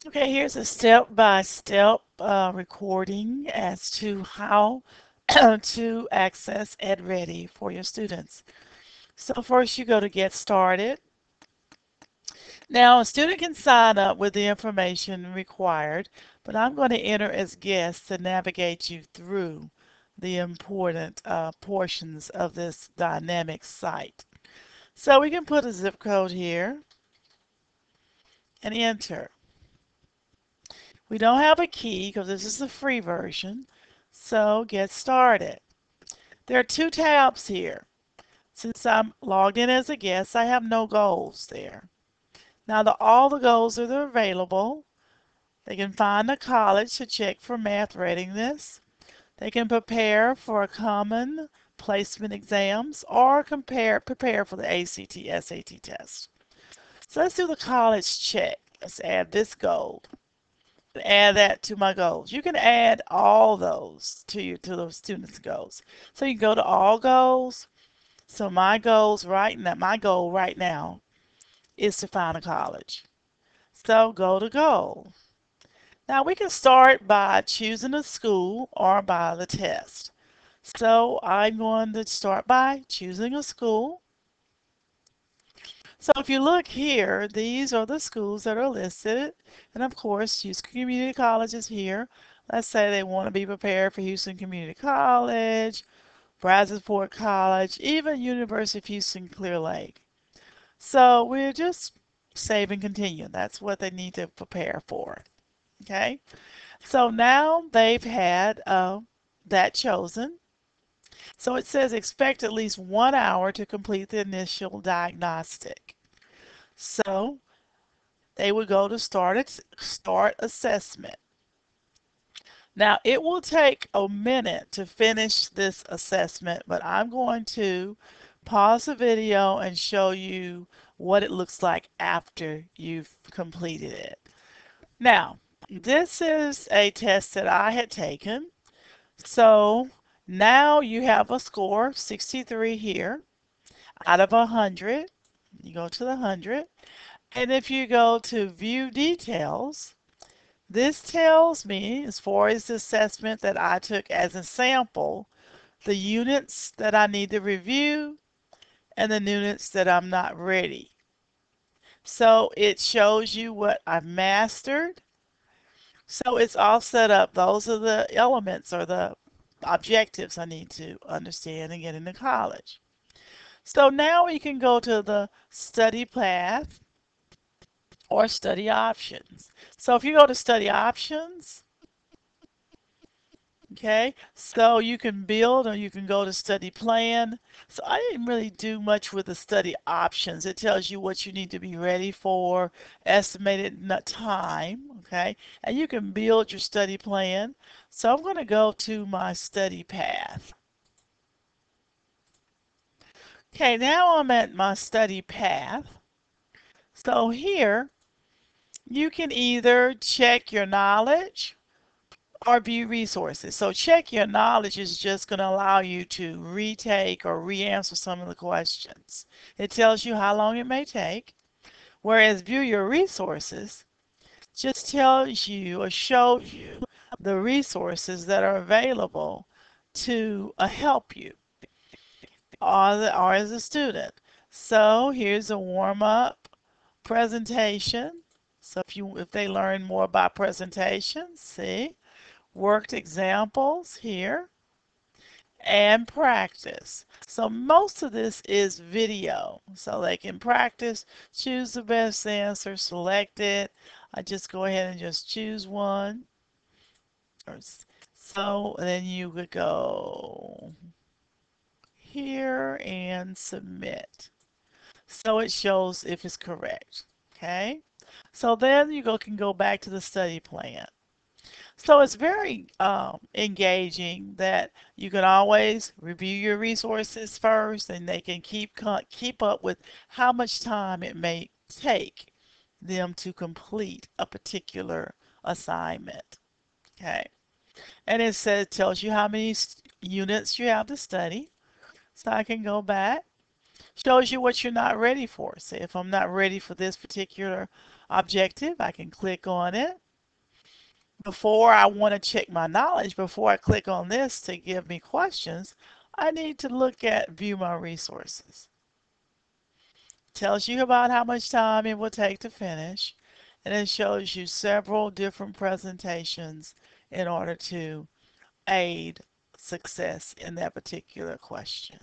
Okay, here's a step-by-step recording as to how to access Edready for your students. So first you go to Get Started. Now a student can sign up with the information required, but I'm going to enter as guest to navigate you through the important portions of this dynamic site. So we can put a zip code here and enter. We don't have a key because this is the free version. So get started. There are two tabs here. Since I'm logged in as a guest, I have no goals there. Now all the goals are available. They can find a college to check for math readiness. They can prepare for common placement exams or prepare for the ACT, SAT test. So let's do the college check. Let's add this goal. Add that to my goals. You can add all those to those students' goals. So you go to all goals. So my goal right now is to find a college. So go to goal. Now we can start by choosing a school or by the test. So I'm going to start by choosing a school. So if you look here, these are the schools that are listed. And of course, Houston Community College is here. Let's say they want to be prepared for Houston Community College, Brazosport College, even University of Houston Clear Lake. So we're just save and continue. That's what they need to prepare for. Okay. So now they've had that chosen. So it says expect at least 1 hour to complete the initial diagnostic. So they would go to start assessment. Now it will take a minute to finish this assessment, but I'm going to pause the video and show you what it looks like after you've completed it. Now, this is a test that I had taken. So now you have a score 63 here out of 100. You go to the 100. And if you go to view details, this tells me, as far as the assessment that I took as a sample, the units that I need to review and the units that I'm not ready. So it shows you what I've mastered. So it's all set up. Those are the elements or the objectives I need to understand and get into college. So now we can go to the study path or study options. So if you go to study options, okay, so you can build or you can go to study plan. So I didn't really do much with the study options. It tells you what you need to be ready for, estimated time, okay, and you can build your study plan. So I'm going to go to my study path. Okay, now I'm at my study path. So here you can either check your knowledge or view resources. So check your knowledge is just going to allow you to retake or re-answer some of the questions. It tells you how long it may take, whereas view your resources just tells you or shows you the resources that are available to help you or as a student. So here's a warm-up presentation. So if they learn more about presentations, see, worked examples here, and practice. So most of this is video. So they can practice, choose the best answer, select it. I just go ahead and just choose one. So then you would go here and submit. So it shows if it's correct. Okay. So then can go back to the study plan. So it's very engaging that you can always review your resources first, and they can keep up with how much time it may take them to complete a particular assignment. Okay, and tells you how many units you have to study. So I can go back. Shows you what you're not ready for. Say if I'm not ready for this particular objective. I can click on it. Before I want to check my knowledge, before I click on this to give me questions, I need to look at view my resources. Tells you about how much time it will take to finish, and it shows you several different presentations in order to aid success in that particular question.